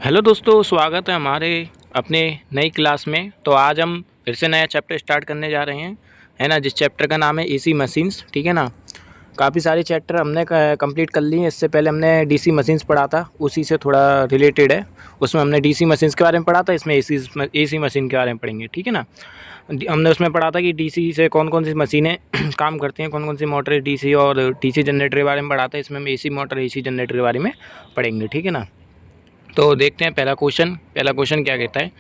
Hello दोस्तों, स्वागत है हमारे अपने नई क्लास में। तो आज हम फिर से नया चैप्टर स्टार्ट करने जा रहे हैं, है ना। जिस चैप्टर का नाम है एसी मशीन्स, ठीक है ना। काफ़ी सारे चैप्टर हमने कंप्लीट कर लिए हैं। इससे पहले हमने डीसी मशीन्स पढ़ा था, उसी से थोड़ा रिलेटेड है। उसमें हमने डीसी मशीन्स के बारे में पढ़ा था, इसमें एसी मशीन के बारे में पढ़ेंगे, ठीक है ना। हमने उसमें पढ़ा था कि डीसी से कौन कौन सी मशीनें काम करती हैं, कौन कौन सी मोटरें डीसी और डीसी जनरेटर के बारे में पढ़ा था। इसमें हम एसी मोटर एसी जनरेटर के बारे में पढ़ेंगे, ठीक है ना। तो देखते हैं पहला क्वेश्चन क्या कहता है।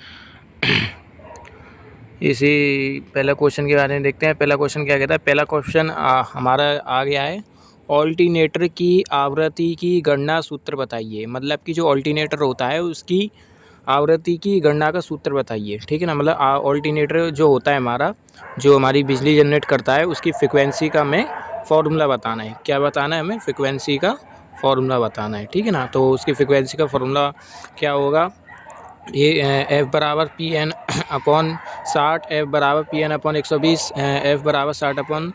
इसी पहला क्वेश्चन के बारे में देखते हैं। पहला क्वेश्चन क्या कहता है। पहला क्वेश्चन हमारा आ गया है, ऑल्टरनेटर की आवृत्ति की गणना सूत्र बताइए। मतलब कि जो ऑल्टरनेटर होता है उसकी आवृत्ति की गणना का सूत्र बताइए, ठीक है ना। मतलब ऑल्टरनेटर जो होता है हमारा, जो हमारी बिजली जनरेट करता है, उसकी फ्रिक्वेंसी का हमें फॉर्मूला बताना है। क्या बताना है हमें? फ्रिक्वेंसी का फॉर्मूला बताना है, ठीक है ना। तो उसकी फ्रिक्वेंसी का फॉर्मूला क्या होगा? ये एफ बराबर पी एन अपॉन 60, एफ बराबर पी एन अपॉन 120, एफ बराबर 60 upon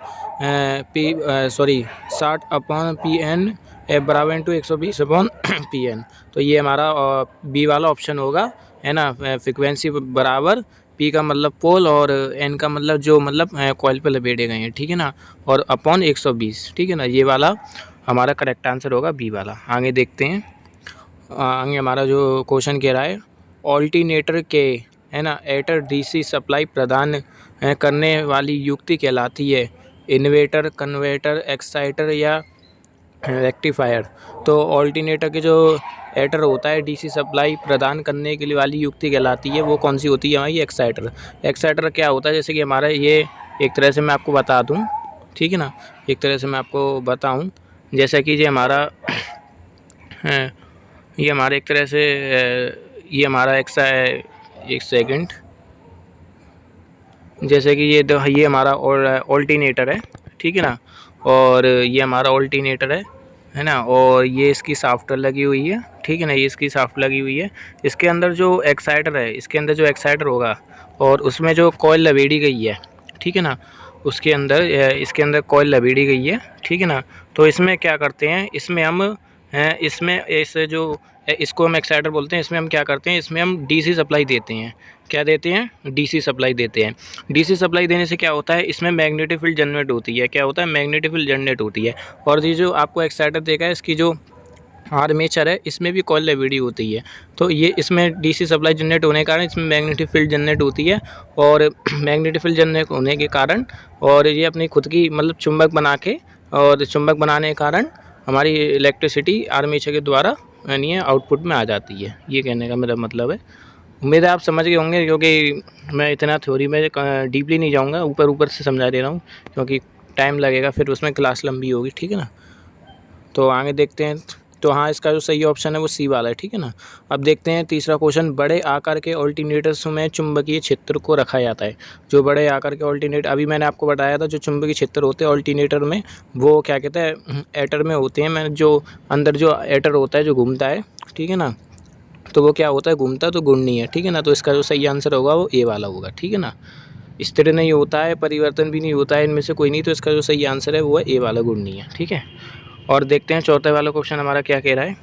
60 upon P N, F बराबर इंटू 120 अपॉन पी एन। तो ये हमारा बी वाला ऑप्शन होगा, है ना। फ्रिक्वेंसी बराबर पी का मतलब पोल और एन का मतलब जो मतलब कॉइल पे लपेटे गए हैं, ठीक है ना, और अपॉन 120, ठीक है ना। ये वाला हमारा करेक्ट आंसर होगा, बी वाला। आगे देखते हैं। आगे हमारा जो क्वेश्चन कह रहा है, ऑल्टरनेटर के, है ना, एटर डीसी सप्लाई प्रदान करने वाली युक्ति कहलाती है इन्वर्टर, कन्वर्टर, एक्साइटर या रेक्टिफायर। तो ऑल्टरनेटर के जो एटर होता है डीसी सप्लाई प्रदान करने के लिए वाली युक्ति कहलाती है, वो कौन सी होती है हमारी? एक्साइटर। एक्साइटर क्या होता है? जैसे कि हमारा ये एक तरह से मैं आपको बता दूं, ठीक है ना। एक तरह से मैं आपको बताऊं, जैसा कि ये हमारा ये हमारे एक तरह से ये हमारा एक सेकंड, जैसे कि ये हमारा ऑल्टरनेटर है, ठीक है ना। और ये हमारा ऑल्टरनेटर है ना। और ये इसकी सॉफ्टवेयर लगी हुई है, ठीक है ना। ये इसकी सॉफ्टवेयर लगी हुई है। इसके अंदर जो एक्साइटर है, इसके अंदर जो एक्साइटर होगा और उसमें जो कॉइल लपेटी गई है, ठीक है ना, उसके अंदर इसके अंदर कॉइल लपेटी गई है, ठीक है ना। तो इसमें क्या करते हैं, इसमें हम इसमें ऐसे जो इसको हम एक्साइटर बोलते हैं, इसमें हम क्या करते हैं, इसमें हम डीसी सप्लाई देते हैं। क्या देते हैं? डीसी सप्लाई देते हैं। डीसी सप्लाई देने से क्या होता है, इसमें मैग्नेटिक फील्ड जनरेट होती है। क्या होता है? मैग्नेटिक फील्ड जनरेट होती है। और ये जो आपको एक्साइटर देखा है, इसकी जो आर्मेचर है, इसमें भी कॉइल लपेटी होती है। तो ये इसमें डीसी सप्लाई जनरेट होने के कारण इसमें मैग्नेटिक फील्ड जनरेट होती है। और मैग्नेटिक फील्ड जनरेट होने के कारण और ये अपनी खुद की मतलब चुंबक बना के, और चुंबक बनाने के कारण हमारी इलेक्ट्रिसिटी आर्मेचर के द्वारा यानी आउटपुट में आ जाती है। ये कहने का मेरा मतलब है। उम्मीद है आप समझ गए होंगे, क्योंकि मैं इतना थ्योरी में डीपली नहीं जाऊंगा, ऊपर ऊपर से समझा दे रहा हूँ, क्योंकि टाइम लगेगा, फिर उसमें क्लास लंबी होगी, ठीक है ना। तो आगे देखते हैं। तो हाँ, इसका जो सही ऑप्शन है वो सी वाला है, ठीक है ना। अब देखते हैं तीसरा क्वेश्चन, बड़े आकार के ऑल्टरनेटर्स में चुंबकीय क्षेत्र को रखा जाता है। जो बड़े आकार के ऑल्टरनेटर, अभी मैंने आपको बताया था, जो चुंबकीय क्षेत्र होते हैं ऑल्टरनेटर में, वो क्या कहते हैं, एटर में होते हैं। मैंने जो अंदर जो एटर होता है जो घूमता है, ठीक है ना, तो वो क्या होता है? घूमता तो घूर्णी है, ठीक है ना। तो इसका जो सही आंसर होगा वो ए वाला होगा, ठीक है ना। स्थिर नहीं होता है, परिवर्तन भी नहीं होता है, इनमें से कोई नहीं। तो इसका जो सही आंसर है वो है ए वाला, घूर्णी है, ठीक है। और देखते हैं चौथा वाला क्वेश्चन हमारा क्या कह रहा है।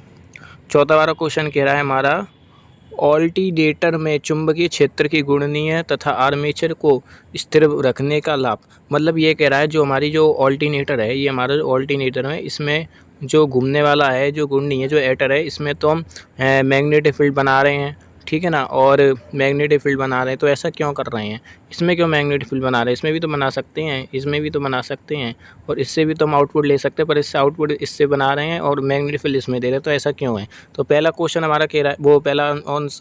चौथा वाला क्वेश्चन कह रहा है हमारा, ऑल्टरनेटर में चुंबकीय क्षेत्र की घूर्णनीय तथा आर्मेचर को स्थिर रखने का लाभ। मतलब ये कह रहा है, जो हमारी जो ऑल्टरनेटर है, ये हमारा जो ऑल्टरनेटर है, इसमें जो घूमने वाला है, जो घूर्णी है, जो एटर है, इसमें तो हम मैग्नेटिक फील्ड बना रहे हैं, ठीक है ना। और मैग्नेटिक फील्ड बना रहे हैं, तो ऐसा क्यों कर रहे हैं? इसमें क्यों मैग्नेटिक फील्ड बना रहे हैं? इसमें भी तो बना सकते हैं, इसमें भी तो बना सकते हैं, और इससे भी तो हम आउटपुट ले सकते हैं, पर इससे आउटपुट इससे बना रहे हैं और मैग्नेटिक फील्ड इसमें दे रहे हैं, तो ऐसा क्यों है? तो पहला क्वेश्चन हमारा कह रहा है, वो पहला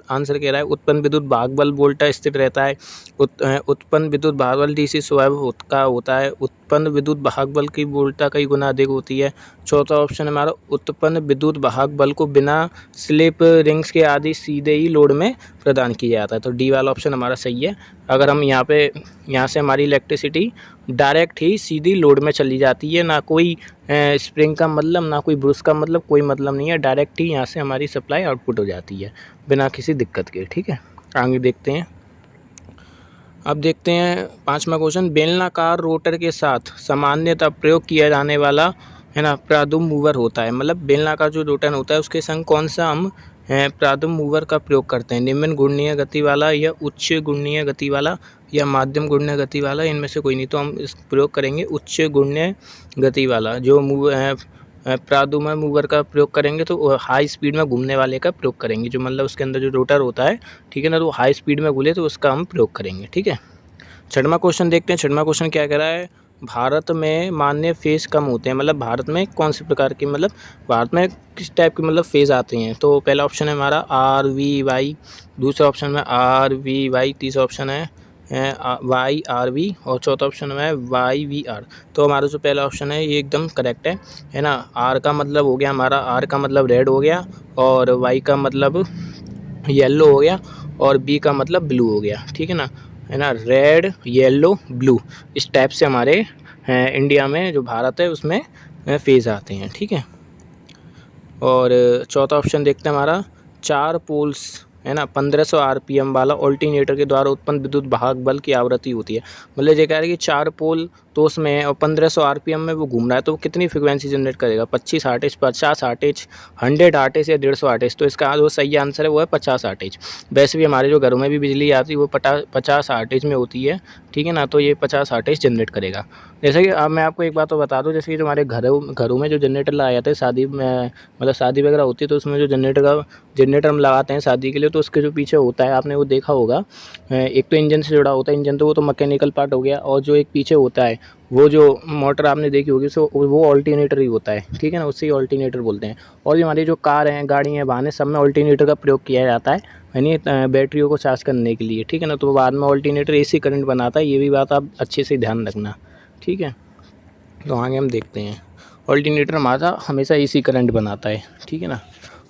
आंसर कह रहा है, उत्पन्न विद्युत भाग बल वोल्टा स्थिर रहता है। उत्पन्न विद्युत भाग बल डीसी स्वयं का होता है। उत्पन्न विद्युत भाग बल की वोल्टा कई गुना अधिक होती है। चौथा ऑप्शन हमारा, उत्पन्न विद्युत भाग बल को बिना स्लिप रिंग्स के आदि सीधे ही लोड में प्रदान किया जाता है। तो डी वाला ऑप्शन हमारा सही है। अगर हम यहाँ से हमारी इलेक्ट्रिसिटी डायरेक्ट ही सीधी लोड में चली जाती है, ना कोई स्प्रिंग का मतलब, ना कोई ब्रूस का मतलब, कोई मतलब नहीं है। डायरेक्ट ही यहाँ से हमारी सप्लाई आउटपुट हो जाती है बिना किसी दिक्कत के, ठीक है। आगे देखते हैं। अब देखते हैं पांचवा क्वेश्चन, बेलनाकार रोटर के साथ सामान्यतः प्रयोग किया जाने वाला, है ना, प्रादुम मूवर होता है। मतलब बेलनाकार जो रोटर होता है उसके संग कौन सा हम प्राथम मूवर का प्रयोग करते हैं? निम्न गुणनीय गति वाला या उच्च गुणनीय गति वाला या माध्यम गुणनीय गति वाला, इनमें से कोई नहीं। तो हम इस प्रयोग करेंगे उच्च गुणनीय गति वाला। जो प्रादुम मूवर का प्रयोग करेंगे तो हाई स्पीड में घूमने वाले का प्रयोग करेंगे, जो मतलब उसके अंदर जो रोटर होता है, ठीक है ना, तो हाई स्पीड में घूमे तो उसका हम प्रयोग करेंगे, ठीक है। छठवां क्वेश्चन देखते हैं। छठवां क्वेश्चन क्या कह रहा है? भारत में मान्य फेज कम होते हैं, मतलब भारत में कौन सी प्रकार के, मतलब भारत में किस टाइप के मतलब फेज आते हैं? तो पहला ऑप्शन है हमारा RVY, दूसरा ऑप्शन में RVY, तीसरा ऑप्शन है YRV और चौथा ऑप्शन है YVR। तो हमारा जो पहला ऑप्शन है ये एकदम करेक्ट है ना। R का मतलब हो गया हमारा, R का मतलब रेड हो गया, और Y का मतलब येलो हो गया, और B का मतलब ब्लू हो गया, ठीक है ना, रेड येलो ब्लू, इस टाइप से हमारे इंडिया में जो भारत है उसमें फेज आते हैं, ठीक है। और चौथा ऑप्शन देखते हैं हमारा, 4 पोल्स है ना 1500 RPM वाला ऑल्टरनेटर के द्वारा उत्पन्न विद्युत भाग बल की आवृत्ति होती है। मतलब ये कह रहा है कि 4 पोल तो उसमें है और 1500 RPM में वो घूम रहा है, तो वो कितनी फ्रिक्वेंसी जनरेट करेगा? 25 आरटीएच, 50 आरटीएच, 100 आरटीएच या 150 आरटीएच? तो इसका जो सही आंसर है वो है 50 आरटीएच। वैसे भी हमारे जो घरों में भी बिजली आती है वो 50 आरटीएच में होती है, ठीक है ना। तो ये 50 आरटीएच जनरेट करेगा। जैसे कि अब मैं आपको एक बात तो बता दूं, जैसे कि जो हमारे घरों में जो जनरेटर लगाए जाते हैं शादी में, मतलब शादी वगैरह होती है तो उसमें जो जनरेटर हम लगाते हैं शादी के लिए, तो उसके जो पीछे होता है आपने वो देखा होगा, एक तो इंजन से जुड़ा होता है, इंजन तो वो तो मैकेनिकल पार्ट हो गया, और जो एक पीछे होता है वो जो मोटर आपने देखी होगी सो वो ऑल्टरनेटर ही होता है, ठीक है ना, उससे ही ऑल्टरनेटर बोलते हैं। और ये हमारी जो कार हैं, गाड़ी हैं, वाहन हैं, सब में ऑल्टरनेटर का प्रयोग किया जाता है, यानी बैटरियों को चार्ज करने के लिए, ठीक है ना। तो बाद में ऑल्टरनेटर AC करंट बनाता है, ये भी बात आप अच्छे से ध्यान रखना, ठीक है। तो आगे हम देखते हैं, ऑल्टरनेटर हमारा हमेशा AC करंट बनाता है, ठीक है ना।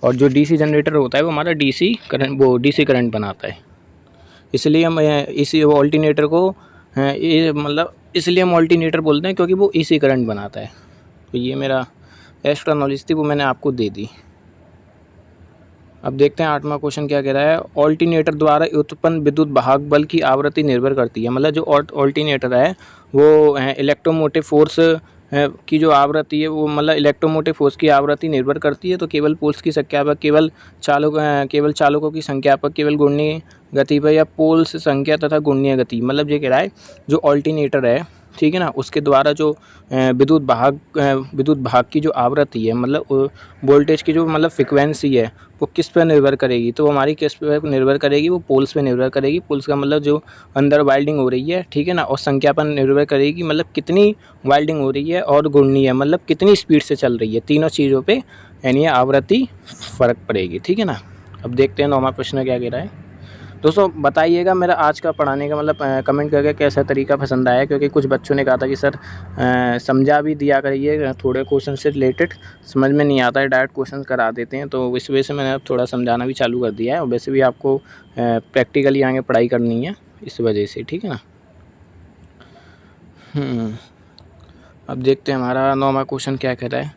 और जो DC जनरेटर होता है वो हमारा DC करंट बनाता है। इसलिए हम इसी ऑल्टरनेटर को ये मतलब इसलिए हम ऑल्टरनेटर बोलते हैं क्योंकि वो AC करंट बनाता है। तो ये मेरा एक्स्ट्रा नॉलेज थी, वो मैंने आपको दे दी। अब देखते हैं 8वां क्वेश्चन क्या कह रहा है। ऑल्टरनेटर द्वारा उत्पन्न विद्युत भाग बल की आवृत्ति निर्भर करती है। मतलब जो ऑल्टरनेटर है वो इलेक्ट्रोमोटिव फोर्स की जो आवृत्ति है वो, मतलब इलेक्ट्रोमोटिव फोर्स की आवृत्ति निर्भर करती है। तो केवल पोल्स की संख्या पर, केवल चालकों की संख्या पर, केवल गुणनीय गति पर, या पोल्स संख्या तथा गुणनीय गति, मतलब ये कह रहा है जो ऑल्टरनेटर है, ठीक है ना, उसके द्वारा जो विद्युत भाग की जो आवृत्ति है, मतलब वोल्टेज की जो मतलब फ्रिक्वेंसी है, वो किस पर निर्भर करेगी? तो हमारी किस पर निर्भर करेगी? वो पोल्स पे निर्भर करेगी। पोल्स का मतलब जो अंदर वाइल्डिंग हो रही है, ठीक है ना, और संख्या पर निर्भर करेगी, मतलब कितनी वाइल्डिंग हो रही है, और गुणनीय मतलब कितनी स्पीड से चल रही है। तीनों चीज़ों पे यानी आवृत्ति फ़र्क पड़ेगी, ठीक है ना। अब देखते हैं 9वां प्रश्न क्या कह रहा है। दोस्तों बताइएगा मेरा आज का पढ़ाने का मतलब कमेंट करके कैसा तरीका पसंद आया, क्योंकि कुछ बच्चों ने कहा था कि सर समझा भी दिया करिए, थोड़े क्वेश्चन से रिलेटेड समझ में नहीं आता है, डायरेक्ट क्वेश्चन करा देते हैं। तो इस वजह से मैंने अब थोड़ा समझाना भी चालू कर दिया है, और वैसे भी आपको प्रैक्टिकली आगे पढ़ाई करनी है इस वजह से, ठीक है ना। अब देखते हैं हमारा 9वां क्वेश्चन क्या कहता है।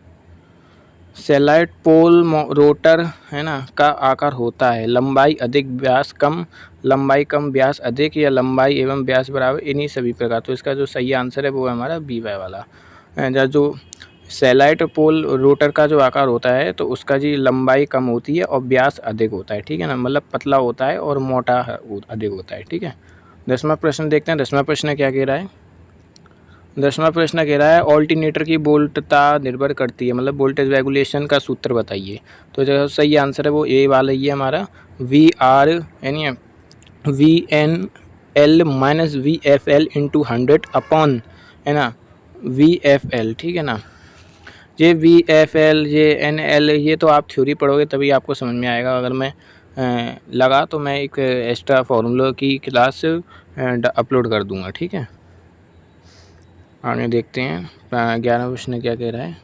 सैटेलाइट पोल रोटर है ना का आकार होता है लंबाई अधिक व्यास कम, लंबाई कम व्यास अधिक, या लंबाई एवं व्यास बराबर, इन्हीं सभी प्रकार। तो इसका जो सही आंसर है वो है हमारा B वाला। जो सैटेलाइट पोल रोटर का जो आकार होता है तो उसका जी लंबाई कम होती है और व्यास अधिक होता है, ठीक है ना, मतलब पतला होता है और मोटा अधिक होता है, ठीक है। 10वां प्रश्न देखते हैं। 10वां प्रश्न क्या कह रहा है। 10वां प्रश्न कह रहा है ऑल्टरनेटर की वोल्टता निर्भर करती है, मतलब वोल्टेज रेगुलेशन का सूत्र बताइए। तो जो सही आंसर है वो ए वाला ही है हमारा, VR यानी VNL minus VFL into 100 upon है ना VFL, ठीक है ना। ये VFL ये NL ये तो आप थ्योरी पढ़ोगे तभी आपको समझ में आएगा। अगर मैं लगा तो मैं एक एक्स्ट्रा फार्मूला की क्लास अपलोड कर दूँगा, ठीक है। आगे देखते हैं 11वां प्रश्न क्या कह रहा है।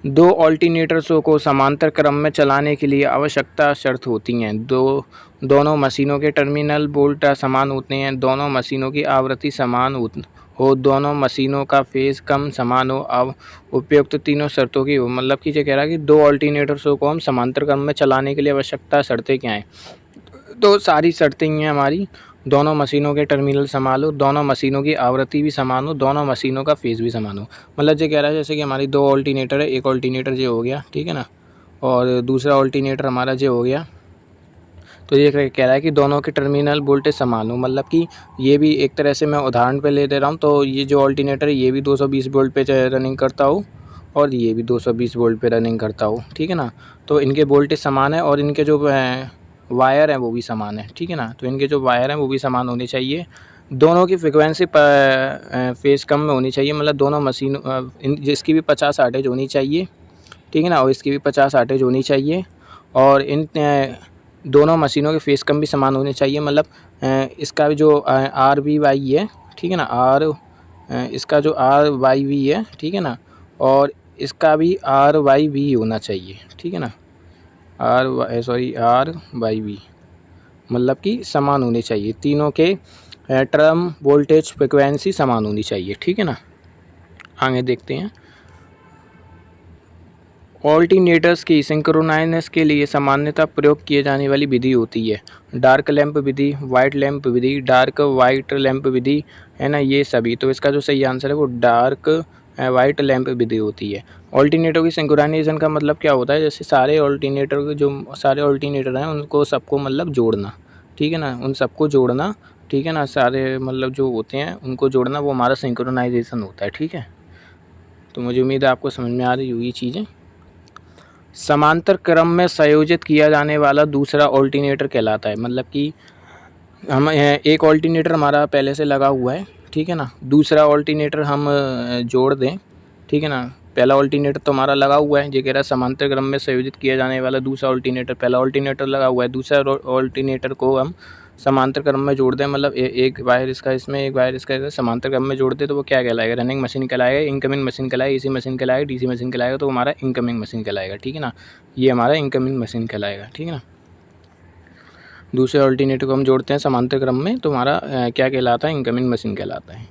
दो ऑल्टरनेटर्सों को समांतर क्रम में चलाने के लिए आवश्यकता शर्त होती हैं। दोनों मशीनों के टर्मिनल वोल्ट समान होते हैं, दोनों मशीनों की आवृत्ति समान हो, दोनों मशीनों का फेज कम समान हो, अब उपयुक्त तीनों शर्तों की हो। मतलब कि ये कह रहा है कि दो ऑल्टरनेटर्सों को हम समांतर क्रम में चलाने के लिए आवश्यकता शर्तें क्या हैं। तो सारी शर्तें हैं हमारी, दोनों मशीनों के टर्मिनल समान हो, दोनों मशीनों की आवृत्ति भी समान हो, दोनों मशीनों का फेज़ भी समान हो। मतलब ये कह रहा है जैसे कि हमारी दो ऑल्टरनेटर है, एक ऑल्टरनेटर ये हो गया, ठीक है ना, और दूसरा ऑल्टरनेटर हमारा जो हो गया, तो ये कह रहा है कि दोनों के टर्मिनल वोल्टेज समान हो, मतलब कि ये भी एक तरह से मैं उदाहरण पे ले दे रहा हूँ। तो ये जो ऑल्टरनेटर है ये भी 220 वोल्ट पे रनिंग करता हो और ये भी 220 वोल्ट पे रनिंग करता हो, ठीक है ना। तो इनके वोल्टेज समान है और इनके जो वायर हैं वो भी समान है, ठीक है ना। तो इनके जो वायर हैं वो भी समान होने चाहिए। दोनों की फ्रिक्वेंसी फेज़ कम में होनी चाहिए, मतलब दोनों मशीन जिसकी भी 50 आटेज होनी चाहिए, ठीक है ना, और इसकी भी 50 आटेज होनी चाहिए। और इन दोनों मशीनों के फेस कम भी समान होने चाहिए, मतलब इसका भी जो RVY है, ठीक है ना, इसका जो RYV है, ठीक है ना, और इसका भी RYV होना चाहिए, ठीक है ना, RYV, मतलब कि समान होने चाहिए। तीनों के टर्म वोल्टेज फ्रिक्वेंसी समान होनी चाहिए, ठीक है ना। आगे देखते हैं। ऑल्टरनेटर्स की सिंक्रोनाइज़ेशन के लिए सामान्यतः प्रयोग किए जाने वाली विधि होती है डार्क लैंप विधि, वाइट लैंप विधि, डार्क वाइट लैंप विधि, है ना, ये सभी। तो इसका जो सही आंसर है वो डार्क वाइट लैंप विधि होती है। ऑल्टरनेटर की सिंक्रोनाइजेशन का मतलब क्या होता है, जैसे सारे ऑल्टरनेटर के जो सारे ऑल्टरनेटर हैं उनको सबको मतलब जोड़ना, ठीक है ना, उन सबको जोड़ना, ठीक है ना, सारे मतलब जो होते हैं उनको जोड़ना, वो हमारा सिंक्रोनाइजेशन होता है, ठीक है। तो मुझे उम्मीद है आपको समझ में आ रही होगी चीज़ें। समांतर क्रम में संयोजित किया जाने वाला दूसरा ऑल्टरनेटर कहलाता है, मतलब कि हम एक ऑल्टरनेटर हमारा पहले से लगा हुआ है, ठीक है ना, दूसरा ऑल्टरनेटर हम जोड़ दें, ठीक है ना। पहला ऑल्टरनेटर तो हमारा लगा हुआ है, ये कह रहा है समांतर क्रम में संयोजित किया जाने वाला दूसरा ऑल्टरनेटर, पहला ऑल्टरनेटर लगा हुआ है, दूसरा ऑल्टरनेटर को हम समांतर क्रम में जोड़ दें, मतलब एक वायर इसका इसमें, एक वायर इसका समांतर क्रम में जोड़ दे, तो वो क्या कहलाएगा, रनिंग मशीन कहलाएगा, इनकमिंग मशीन कहलाएगा, एसी मशीन कहलाएगा, डीसी मशीन कहलाएगा, तो हमारा इनकमिंग मशीन कहलाएगा, ठीक है ना, ये हमारा इनकमिंग मशीन कहलाएगा, ठीक है ना। दूसरे ऑल्टरनेटर को हम जोड़ते हैं समांतर क्रम में, तो हमारा क्या कहलाता है, इनकमिंग मशीन कहलाता है।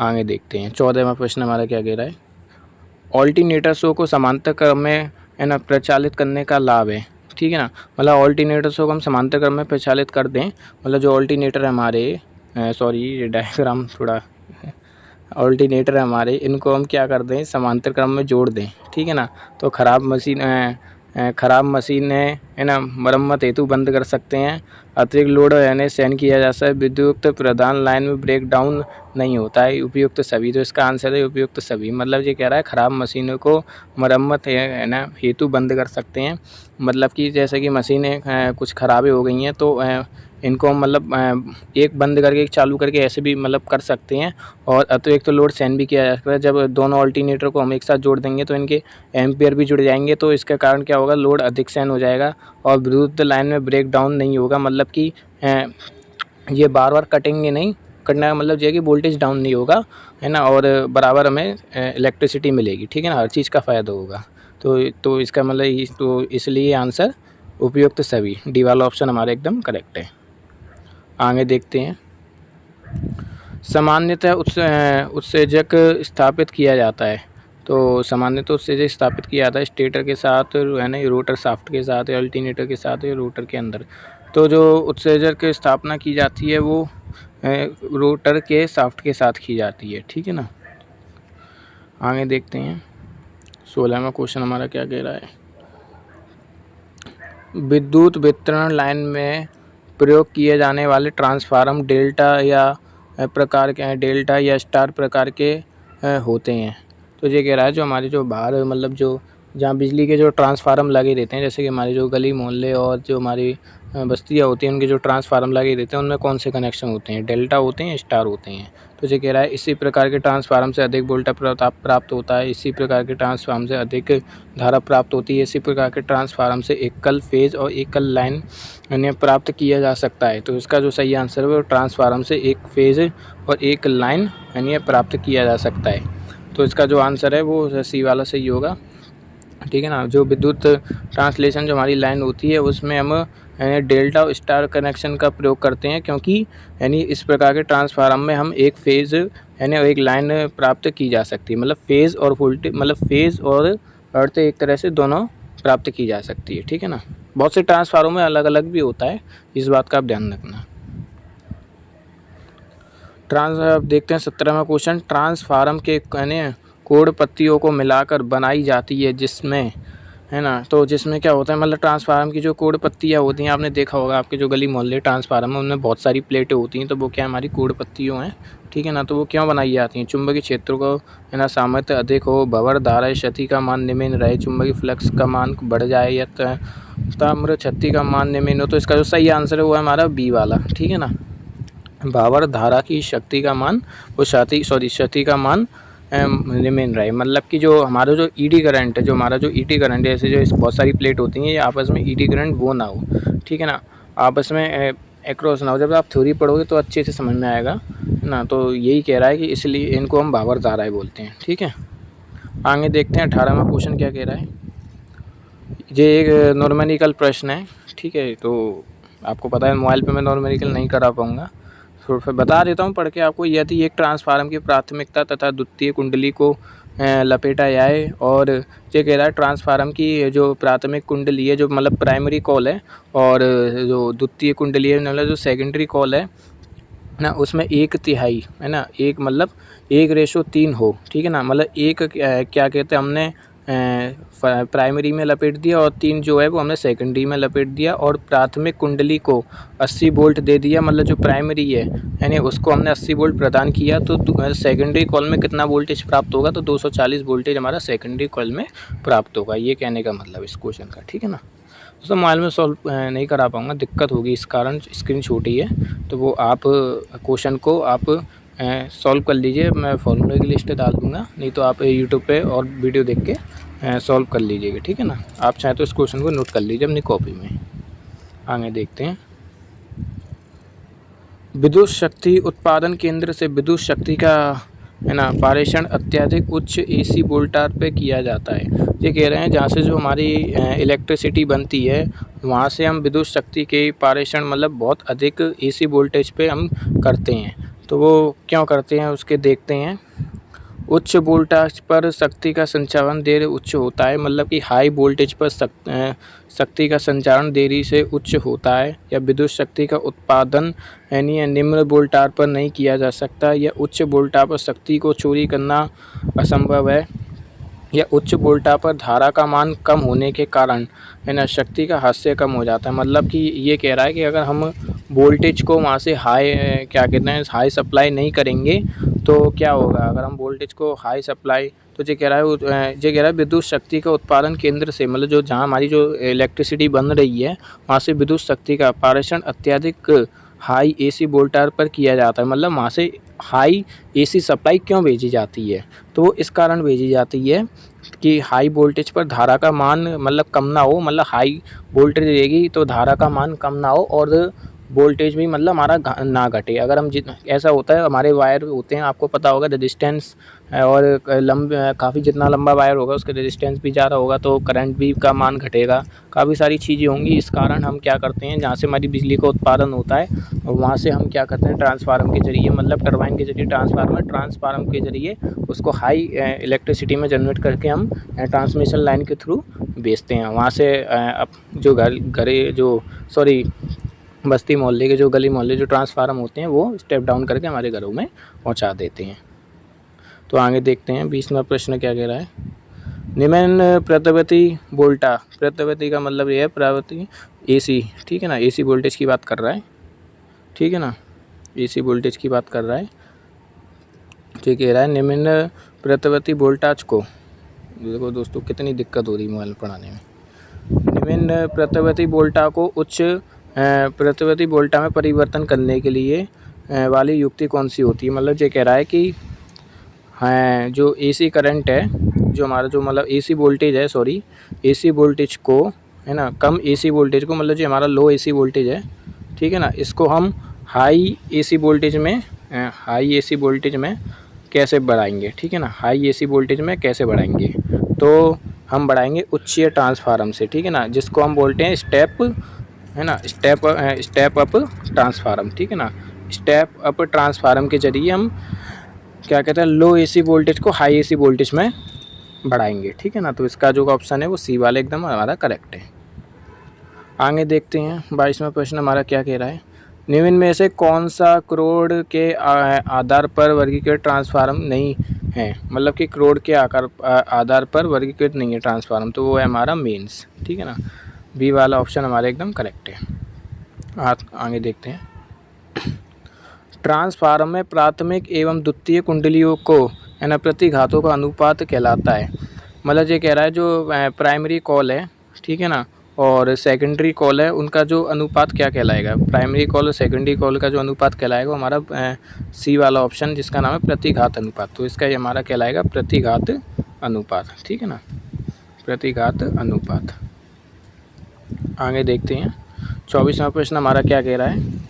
आगे देखते हैं 14वां प्रश्न हमारा क्या कह रहा है। ऑल्टरनेटर्सों को समांतर क्रम में, है ना, प्रचालित करने का लाभ है, ठीक है ना, मतलब ऑल्टरनेटर्सों को हम समांतर क्रम में प्रचालित कर दें, मतलब जो ऑल्टरनेटर है हमारे, सॉरी ये डायग्राम थोड़ा ऑल्टरनेटर है हमारे, इनको हम क्या कर दें, समांतर क्रम में जोड़ दें, ठीक है ना, तो ख़राब मशीन है ना, मरम्मत हेतु बंद कर सकते हैं, अतिरिक्त लोड यानी सहन किया जा सकता है, विद्युत प्रदान लाइन में ब्रेक डाउन नहीं होता है, उपयुक्त सभी। तो इसका आंसर है उपयुक्त सभी, मतलब ये कह रहा है ख़राब मशीनों को मरम्मत है ना हेतु बंद कर सकते हैं, मतलब कि जैसे कि मशीनें कुछ ख़राबी हो गई हैं तो इनको मतलब एक बंद करके एक चालू करके ऐसे भी मतलब कर सकते हैं, और अतिरिक्त लोड सहन भी किया जा सकता है। जब दोनों ऑल्टरनेटर को हम एक साथ जोड़ देंगे तो इनके एम्पियर भी जुड़ जाएंगे, तो इसके कारण क्या होगा, लोड अधिक सहन हो जाएगा और विद्युत लाइन में ब्रेक डाउन नहीं होगा, मतलब कि ये बार बार कटेंगे नहीं, कटने का मतलब ये है कि वोल्टेज डाउन नहीं होगा, है ना, और बराबर हमें इलेक्ट्रिसिटी मिलेगी, ठीक है ना, हर चीज़ का फ़ायदा होगा। तो इसका मतलब तो इसलिए आंसर उपयुक्त सभी, डी वाला ऑप्शन हमारा एकदम करेक्ट है। आगे देखते हैं। सामान्यतः उत्सेजक स्थापित किया जाता है, तो सामान्यतः उत्सेजक स्थापित किया जाता है स्टेटर के साथ, है ना, रोटर शाफ्ट के साथ, अल्टरनेटर के साथ या रोटर के अंदर। तो जो उत्सेजक की स्थापना की जाती है वो रोटर के शाफ्ट के साथ की जाती है, ठीक है ना। आगे देखते हैं 16वां क्वेश्चन हमारा क्या कह रहा है। विद्युत वितरण लाइन में प्रयोग किए जाने वाले ट्रांसफार्मर डेल्टा या स्टार प्रकार के होते हैं। तो ये कह रहा है जो हमारे जो बाहर मतलब जो जहाँ बिजली के जो ट्रांसफार्मर लगे रहते हैं, जैसे कि हमारे जो गली मोहल्ले और जो हमारी बस्तियाँ होती हैं उनके जो ट्रांसफार्मर लगे रहते हैं उनमें कौन से कनेक्शन होते हैं, डेल्टा होते हैं, स्टार होते हैं। तो ये कह रहा है इसी प्रकार के ट्रांसफार्मर से अधिक वोल्टेज प्राप्त होता है, इसी प्रकार के ट्रांसफार्मर से अधिक धारा प्राप्त होती है, इसी प्रकार के ट्रांसफार्मर से एकल फेज और एकल लाइन यानी प्राप्त किया जा सकता है। तो इसका जो सही आंसर है वो ट्रांसफार्मर से एक फेज और एक लाइन यानी प्राप्त किया जा सकता है। तो इसका जो आंसर है वो सी वाला सही होगा, ठीक है ना। जो विद्युत ट्रांसलेशन जो हमारी लाइन होती है उसमें हम डेल्टा और स्टार कनेक्शन का प्रयोग करते हैं, क्योंकि यानी इस प्रकार के ट्रांसफार्मर में हम एक फेज़ यानी एक लाइन प्राप्त की जा सकती है, मतलब फेज़ और वोल्टेज, मतलब फेज़ और अर्थ एक तरह से दोनों प्राप्त की जा सकती है, ठीक है ना। बहुत से ट्रांसफार्मर में अलग अलग भी होता है, इस बात का आप ध्यान रखना। देखते हैं 17वां क्वेश्चन। ट्रांसफार्मर के यानी कोण पत्तियों को मिलाकर बनाई जाती है, जिसमें है ना। तो जिसमें क्या होता है मतलब ट्रांसफार्मर की जो कोड पत्तियाँ होती हैं, आपने देखा होगा आपके जो गली मोहल्ले ट्रांसफार्मर में उनमें बहुत सारी प्लेटें होती हैं, तो वो क्या हमारी कोड पत्तियों हैं, ठीक है ना। तो वो क्यों बनाई जाती हैं? चुंबकीय क्षेत्र को है ना सामर्थ्य अधिक हो, भंवर धारा क्षति का मान निम्न रहे, चुंबकीय फ्लक्स का मान बढ़ जाए या ताम्र क्षति का मान निम्न हो। तो इसका जो सही आंसर है वो है हमारा बी वाला, ठीक है ना। भावर धारा की शक्ति का मान वो क्षति का मान निम्न रहे, मतलब कि जो हमारा जो ईडी करंट है, जो हमारा जो ईडी करंट है, जैसे जो इस बहुत सारी प्लेट होती हैं ये आपस में ईडी करंट वो ना हो, ठीक है ना, आपस में एक्रॉस ना हो। जब आप थ्योरी पढ़ोगे तो अच्छे से समझ में आएगा ना। तो यही कह रहा है कि इसलिए इनको हम भावर धाराएँ बोलते हैं, ठीक है। आगे देखते हैं 18वां क्वेश्चन क्या कह रहा है। ये एक नॉर्मेरिकल प्रश्न है, ठीक है। तो आपको पता है मोबाइल पे मैं नॉर्मेरिकल नहीं करा पाऊँगा, तो फिर बता देता हूँ पढ़ के आपको। यदि एक ट्रांसफार्मर की प्राथमिकता तथा द्वितीय कुंडली को लपेटा जाए, और ये कह रहा है ट्रांसफार्मर की जो प्राथमिक कुंडली है, जो मतलब प्राइमरी कॉल है, और जो द्वितीय कुंडली है मतलब जो सेकेंडरी कॉल है ना, उसमें 1/3 है ना, एक मतलब 1:3 हो, ठीक है ना। मतलब एक क्या कहते हैं हमने प्राइमरी में लपेट दिया और 3 जो है वो हमने सेकेंडरी में लपेट दिया, और प्राथमिक कुंडली को 80 वोल्ट दे दिया, मतलब जो प्राइमरी है यानी उसको हमने 80 वोल्ट प्रदान किया। तो सेकेंडरी कॉल में कितना वोल्टेज प्राप्त होगा? तो 240 वोल्टेज हमारा सेकेंडरी कॉल में प्राप्त होगा। ये कहने का मतलब इस क्वेश्चन का, ठीक है ना। दोस्तों मोबाइल में सॉल्व नहीं करा पाऊँगा, दिक्कत होगी इस कारण, स्क्रीन छोटी है। तो वो आप क्वेश्चन को आप सॉल्व कर लीजिए, मैं फॉर्मूले की लिस्ट डाल दूँगा, नहीं तो आप यूट्यूब पे और वीडियो देख के सॉल्व कर लीजिएगा, ठीक है ना। आप चाहें तो इस क्वेश्चन को नोट कर लीजिए अपनी कॉपी में। आगे देखते हैं। विद्युत शक्ति उत्पादन केंद्र से विद्युत शक्ति का है ना पारेषण अत्यधिक उच्च एसी वोल्टाज पे किया जाता है। ये कह रहे हैं जहाँ से जो हमारी इलेक्ट्रिसिटी बनती है वहाँ से हम विद्युत शक्ति के पारेषण मतलब बहुत अधिक एसी वोल्टेज पे हम करते हैं। तो वो क्यों करते हैं उसके देखते हैं। उच्च वोल्टेज पर शक्ति का संचारण देर उच्च होता है, मतलब कि हाई वोल्टेज पर शक्ति का संचारण देरी से उच्च होता है, या विद्युत शक्ति का उत्पादन यानी निम्न वोल्टेज पर नहीं किया जा सकता, या उच्च वोल्टेज पर शक्ति को चोरी करना असंभव है, या उच्च वोल्टेज पर धारा का मान कम होने के कारण है ना शक्ति का हास्य कम हो जाता है। मतलब कि ये कह रहा है कि अगर हम वोल्टेज को वहाँ से हाई क्या कहते हैं हाई सप्लाई नहीं करेंगे तो क्या होगा। अगर हम वोल्टेज को हाई सप्लाई, तो ये कह रहा है विद्युत शक्ति का उत्पादन केंद्र से मतलब जो जहाँ हमारी जो इलेक्ट्रिसिटी बन रही है वहाँ से विद्युत शक्ति का पारेषण अत्यधिक हाई एसी वोल्टेज पर किया जाता है। मतलब वहाँ से हाई एसी सप्लाई क्यों भेजी जाती है? तो वो इस कारण भेजी जाती है कि हाई वोल्टेज पर धारा का मान मतलब कम ना हो, मतलब हाई वोल्टेज रहेगी तो धारा का मान कम ना हो, और वोल्टेज भी मतलब हमारा ना घटे। अगर हम ऐसा होता है हमारे वायर होते हैं, आपको पता होगा रेजिस्टेंस और काफ़ी जितना लंबा वायर होगा उसका रेजिस्टेंस भी ज़्यादा होगा तो करंट भी का मान घटेगा, काफ़ी सारी चीज़ें होंगी। इस कारण हम क्या करते हैं जहाँ से हमारी बिजली का उत्पादन होता है वहाँ से हम क्या करते हैं ट्रांसफार्मर के ज़रिए मतलब टरबाइन के ज़रिए ट्रांसफार्मर के ज़रिए उसको हाई इलेक्ट्रिसिटी में जनरेट करके हम ट्रांसमिशन लाइन के थ्रू बेचते हैं। वहाँ से जो बस्ती मोहल्ले के जो गली मोहल्ले जो ट्रांसफार्मर होते हैं वो स्टेप डाउन करके हमारे घरों में पहुंचा देते हैं। तो आगे देखते हैं 20वां प्रश्न क्या कह रहा है। निम्न प्रत्यावर्ती वोल्टा, प्रत्यावर्ती का मतलब ये है प्रत्यावर्ती एसी, ठीक है ना, एसी वोल्टेज की बात कर रहा है, ठीक है ना, एसी वोल्टेज की बात कर रहा है। ठीक कह रहा है निम्न प्रत्यावर्ती वोल्टेज को, देखो दोस्तों कितनी दिक्कत हो रही है मोबाइल पढ़ाने में। निम्न प्रत्यावर्ती वोल्टा को उच्च प्रत्यावर्ती वोल्टा में परिवर्तन करने के लिए वाली युक्ति कौन सी होती है। मतलब ये कह रहा है कि जो एसी करंट है, जो हमारा जो मतलब एसी वोल्टेज है, एसी वोल्टेज को है ना कम एसी वोल्टेज को मतलब जो हमारा लो एसी वोल्टेज है, ठीक है ना, इसको हम हाई एसी वोल्टेज में कैसे बढ़ाएंगे, ठीक है ना, हाई एसी वोल्टेज में कैसे बढ़ाएंगे। तो हम बढ़ाएंगे उच्चीय ट्रांसफार्मर से, ठीक है ना, जिसको हम बोलते हैं स्टेप अप ट्रांसफार्मर, ठीक है ना। स्टेप अप ट्रांसफार्मर के जरिए हम क्या कहते हैं लो एसी वोल्टेज को हाई एसी वोल्टेज में बढ़ाएंगे, ठीक है ना। तो इसका जो ऑप्शन है वो सी वाला एकदम हमारा करेक्ट है। आगे देखते हैं 22वां प्रश्न हमारा क्या कह रहा है। निम्न में से कौन सा करोड़ के आधार पर वर्गीकृत ट्रांसफार्मर नहीं हैं, मतलब कि करोड़ के आधार पर वर्गीकृत नहीं है ट्रांसफार्मर, तो वो है हमारा मेंस। ठीक है ना, बी वाला ऑप्शन हमारा एकदम करेक्ट है। आगे देखते हैं। ट्रांसफार्मर में प्राथमिक एवं द्वितीय कुंडलियों को है ना प्रतिघातों का अनुपात कहलाता है। मतलब ये कह रहा है जो प्राइमरी कॉल है, ठीक है ना, और सेकेंडरी कॉल है, उनका जो अनुपात क्या कहलाएगा। प्राइमरी कॉल और सेकेंडरी कॉल का जो अनुपात कहलाएगा वो हमारा सी वाला ऑप्शन जिसका नाम है प्रतिघात अनुपात, तो इसका ये हमारा कहलाएगा प्रतिघात अनुपात। ठीक है ना, प्रतिघात अनुपात। आगे देखते हैं 24वां प्रश्न हमारा क्या कह रहा है।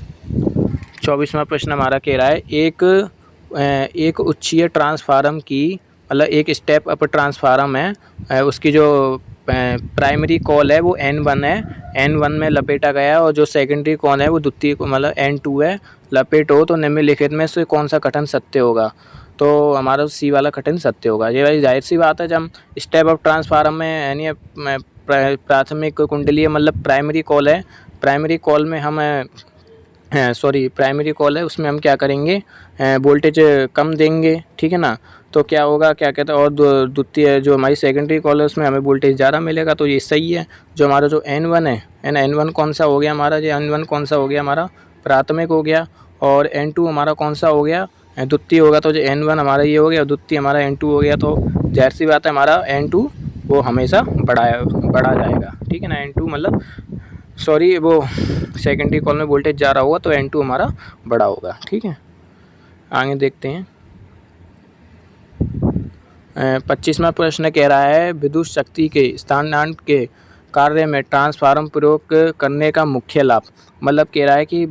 24वां प्रश्न हमारा कह रहा है एक उच्चीय ट्रांसफार्मर की, मतलब एक स्टेप अप ट्रांसफार्मर है, उसकी जो प्राइमरी कॉल है वो N1 है, N1 में लपेटा गया, और जो सेकेंडरी कॉल है वो द्वितीय मतलब N2 है, लपेट हो तो निम्नलिखित में से कौन सा कथन सत्य होगा। तो हमारा सी वाला कथन सत्य होगा। ये भाई जाहिर सी बात है, जब हम स्टेप अप ट्रांसफार्मर में यानी प्राथमिक कुंडलीय मतलब प्राइमरी कॉल है, प्राइमरी कॉल में हम प्राइमरी कॉल है उसमें हम क्या करेंगे, वोल्टेज कम देंगे। ठीक है ना, तो क्या होगा, क्या कहते हैं, और द्वितीय जो हमारी सेकेंडरी कॉल है उसमें हमें वोल्टेज ज़्यादा मिलेगा, तो ये सही है। जो हमारा जो N1 है ना, N1 कौन सा हो गया हमारा, ये N1 कौन सा हो गया हमारा प्राथमिक हो गया, और N2 हमारा कौन सा हो गया द्वितीय होगा, तो जो N1 हमारा ये हो गया, द्वितीय हमारा N2 हो गया, तो जाहिर सी बात है हमारा N2 वो हमेशा बढ़ा जाएगा। ठीक है ना, N2 मतलब वो सेकेंडरी कॉल में वोल्टेज जा रहा होगा तो N2 हमारा बड़ा होगा। ठीक है, आगे देखते हैं। 25वां प्रश्न कह रहा है विद्युत शक्ति के स्थानांतरण के कार्य में ट्रांसफार्मर प्रयोग करने का मुख्य लाभ। मतलब कह रहा है कि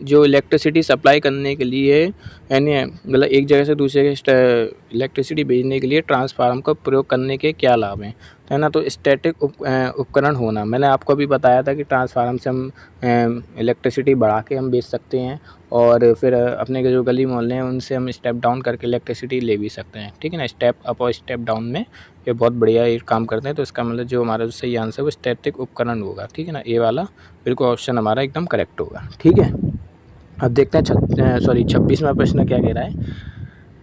जो इलेक्ट्रिसिटी सप्लाई करने के लिए यानी मतलब एक जगह से दूसरे जगह इलेक्ट्रिसिटी भेजने के लिए ट्रांसफार्मर का प्रयोग करने के क्या लाभ हैं, है ना। तो स्टैटिक उपकरण होना, मैंने आपको अभी बताया था कि ट्रांसफार्मर से हम इलेक्ट्रिसिटी बढ़ा के हम बेच सकते हैं, और फिर अपने के जो गली मोहल्ले हैं उनसे हम स्टेप डाउन करके इलेक्ट्रिसिटी ले भी सकते हैं। ठीक है ना, स्टेप अप और स्टेप डाउन में ये बहुत बढ़िया ये काम करते हैं, तो इसका मतलब जो हमारा जो सही आंसर है वो स्टैटिक उपकरण होगा। ठीक है ना, ए वाला बिल्कुल ऑप्शन हमारा एकदम करेक्ट होगा। ठीक है, अब देखते हैं 26वां प्रश्न क्या कह रहा है।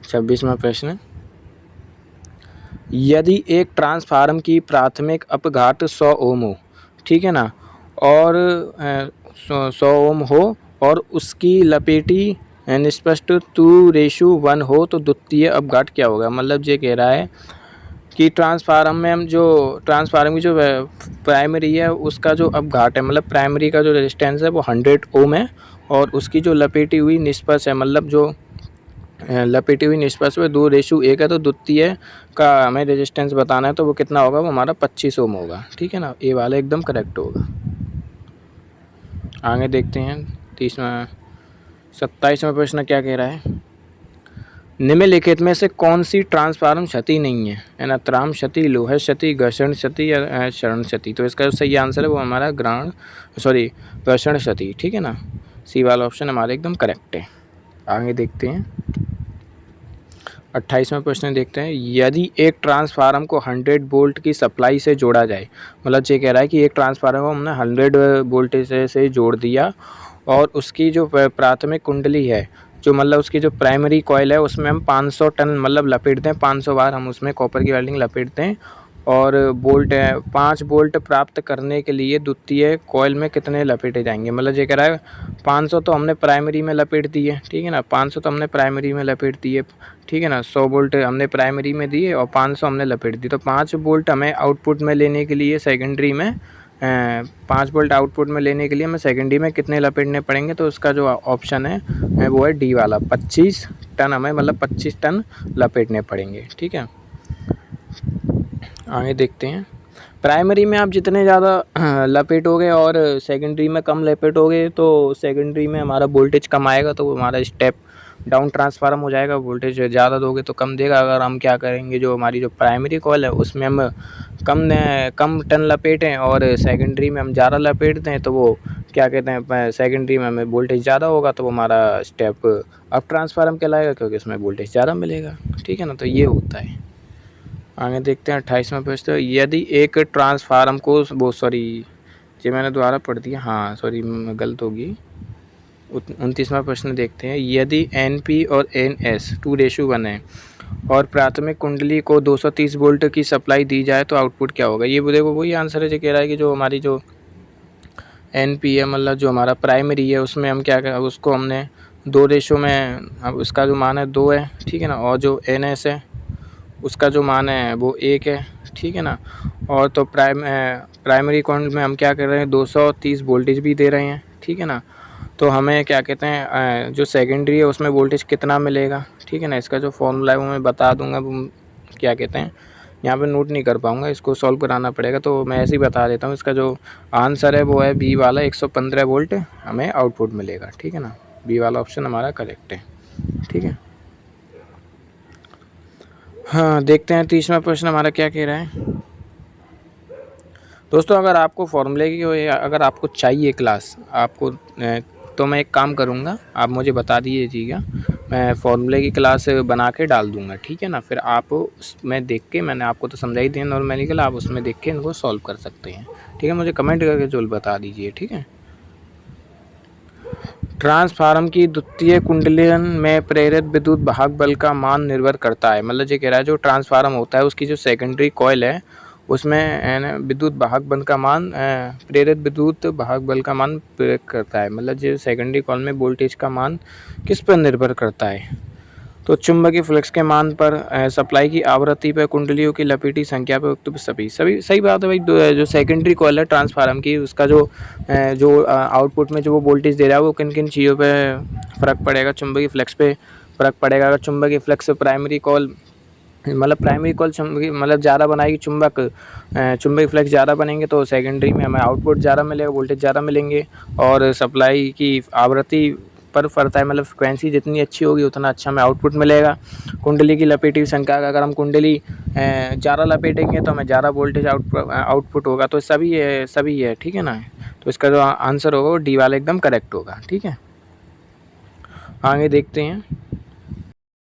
26वां प्रश्न, यदि एक ट्रांसफार्मर की प्राथमिक अपघात 100 ओम हो, ठीक है ना, और 100 ओम हो और उसकी लपेटी निष्पष्ट 2:1 हो, तो द्वितीय अपघात क्या होगा। मतलब ये कह रहा है कि ट्रांसफार्मर में हम जो ट्रांसफार्मर की जो प्राइमरी है उसका जो अपघात है, मतलब प्राइमरी का जो रेजिस्टेंस है वो 100 ओम है, और उसकी जो लपेटी हुई निष्पक्ष है, मतलब जो लपेटी हुई निष्पक्ष में 2:1 है, तो द्वितीय का हमें रेजिस्टेंस बताना है, तो वो कितना होगा, वो हमारा 25 ओम होगा। ठीक है ना, ए वाला एकदम करेक्ट होगा। आगे देखते हैं 27वां प्रश्न क्या कह रहा है। निम्नलिखित में से कौन सी ट्रांसफार्मर क्षति नहीं है ना, त्राम क्षति, लोहा क्षति, घर्षण क्षति या क्षरण क्षति। तो इसका जो सही आंसर है वो हमारा घर्षण क्षति। ठीक है ना, सी वाला ऑप्शन हमारा एकदम करेक्ट है। आगे देखते हैं 28वां प्रश्न देखते हैं। यदि एक ट्रांसफार्मर को 100 वोल्ट की सप्लाई से जोड़ा जाए, मतलब ये कह रहा है कि एक ट्रांसफार्मर को हमने 100 वोल्टेज से जोड़ दिया, और उसकी जो प्राथमिक कुंडली है, जो मतलब उसकी जो प्राइमरी कॉइल है उसमें हम 500 टन मतलब लपेटते हैं, 500 बार हम उसमें कॉपर की वेल्डिंग लपेटते हैं, और वोल्ट 5 वोल्ट प्राप्त करने के लिए द्वितीय कॉइल में कितने लपेटे जाएंगे। मतलब ये कह रहा है 500 तो हमने प्राइमरी में लपेट दिए, ठीक है ना, 500 तो हमने प्राइमरी में लपेट दिए, ठीक है ना, 100 वोल्ट हमने प्राइमरी में दिए और 500 हमने लपेट दी, तो 5 वोल्ट हमें आउटपुट में लेने के लिए सेकेंडरी में 5 वोल्ट आउटपुट में लेने के लिए हमें सेकेंडरी में कितने लपेटने पड़ेंगे। तो उसका जो ऑप्शन है वो है डी वाला, 25 टन हमें मतलब 25 टन लपेटने पड़ेंगे। ठीक है, आगे देखते हैं। प्राइमरी में आप जितने ज़्यादा लपेटोगे और सेकेंडरी में कम लपेटोगे तो सेकेंडरी में हमारा वोल्टेज कम आएगा, तो हमारा स्टेप डाउन ट्रांसफार्म हो जाएगा। वोल्टेज ज़्यादा दोगे तो कम देगा। अगर हम क्या करेंगे, जो हमारी जो प्राइमरी कॉइल है उसमें हम कम टन लपेटें और सेकेंडरी में हम ज़्यादा लपेट दें, तो वो क्या कहते हैं, सेकेंडरी में हमें वोल्टेज ज़्यादा होगा, तो वो हमारा स्टेप अप ट्रांसफार्म कहलाएगा, क्योंकि उसमें वोल्टेज ज़्यादा मिलेगा। ठीक है ना, तो ये होता है। आगे देखते हैं 28वां प्रश्न। यदि एक ट्रांसफार्म को जी मैंने दोबारा पढ़ दिया, हाँ गलत होगी। 29वां प्रश्न देखते हैं। यदि NP और NS 2:1 है और प्राथमिक कुंडली को 230 वोल्ट की सप्लाई दी जाए तो आउटपुट क्या होगा। ये देखो वही आंसर है जो कह रहा है कि जो हमारी जो NP है, मतलब जो हमारा प्राइमरी है, उसमें हम क्या करें, उसको हमने 2 रेशो में, अब उसका जो मान है 2 है, ठीक है ना, और जो NS है उसका जो मान है वो 1 है, ठीक है ना। और तो प्राइमरी कॉइल में हम क्या कर रहे हैं, 230 वोल्टेज भी दे रहे हैं, ठीक है ना। तो हमें क्या कहते हैं, जो सेकेंडरी है उसमें वोल्टेज कितना मिलेगा, ठीक है ना। इसका जो फॉर्मूला है वो मैं बता दूंगा, वो क्या कहते हैं, यहाँ पे नोट नहीं कर पाऊँगा, इसको सॉल्व कराना पड़ेगा, तो मैं ऐसे ही बता देता हूँ। इसका जो आंसर है वो है बी वाला, 115 वोल्ट हमें आउटपुट मिलेगा, ठीक है ना। बी वाला ऑप्शन हमारा करेक्ट है, ठीक है। हाँ, देखते हैं 30वां प्रश्न हमारा क्या कह रहा है। दोस्तों, अगर आपको फॉर्मूले की अगर आपको चाहिए क्लास आपको, तो मैं एक काम करूँगा, आप मुझे बता दीजिएगा, मैं फॉर्मूले की क्लास बना के डाल दूँगा, ठीक है ना। फिर आप उसमें देख के, मैंने आपको तो समझा ही दिया नॉर्मली, आप उसमें देख के इनको सॉल्व कर सकते हैं, ठीक है। मुझे कमेंट करके जो बता दीजिए, ठीक है। ट्रांसफार्मर की द्वितीय कुंडलियन में प्रेरित विद्युत भाग बल का मान निर्भर करता है। मतलब ये कह रहा है जो ट्रांसफार्मर होता है उसकी जो सेकेंडरी कॉइल है उसमें विद्युत भाग बल का मान, प्रेरित विद्युत भाग बल का मान प्रेरित करता है। मतलब जो सेकेंडरी कॉइल में वोल्टेज का मान किस पर निर्भर करता है, तो चुंबकीय फ्लक्स के मान पर, सप्लाई की आवृत्ति पर, कुंडलियों की लपेटी संख्या पर, तो सभी सही बात है भाई। जो सेकेंडरी कॉइल है ट्रांसफार्मर की, उसका जो आउटपुट में जो वो वोल्टेज दे रहा है वो किन किन चीज़ों पे फ़र्क पड़ेगा, चुंबकीय फ्लक्स पे फ़र्क पड़ेगा। अगर चुंबकीय फ्लक्स प्राइमरी कॉइल, मतलब प्राइमरी कॉइल चुंबकीय मतलब ज़्यादा बनाएगी, चुंबकीय फ्लक्स ज़्यादा बनेंगे तो सेकेंडरी में हमें आउटपुट ज़्यादा मिलेगा, वोल्टेज ज़्यादा मिलेंगे। और सप्लाई की आवृत्ति पर पड़ता है, मतलब फ्रिक्वेंसी जितनी अच्छी होगी उतना अच्छा हमें आउटपुट मिलेगा। कुंडली की लपेटी हुई संख्या, अगर हम कुंडली ज़्यादा लपेटेंगे तो हमें ज़्यादा वोल्टेज आउटपुट होगा। तो सभी है, ठीक है ना। तो इसका जो आंसर होगा वो डी वाला एकदम करेक्ट होगा, ठीक है। आगे देखते हैं।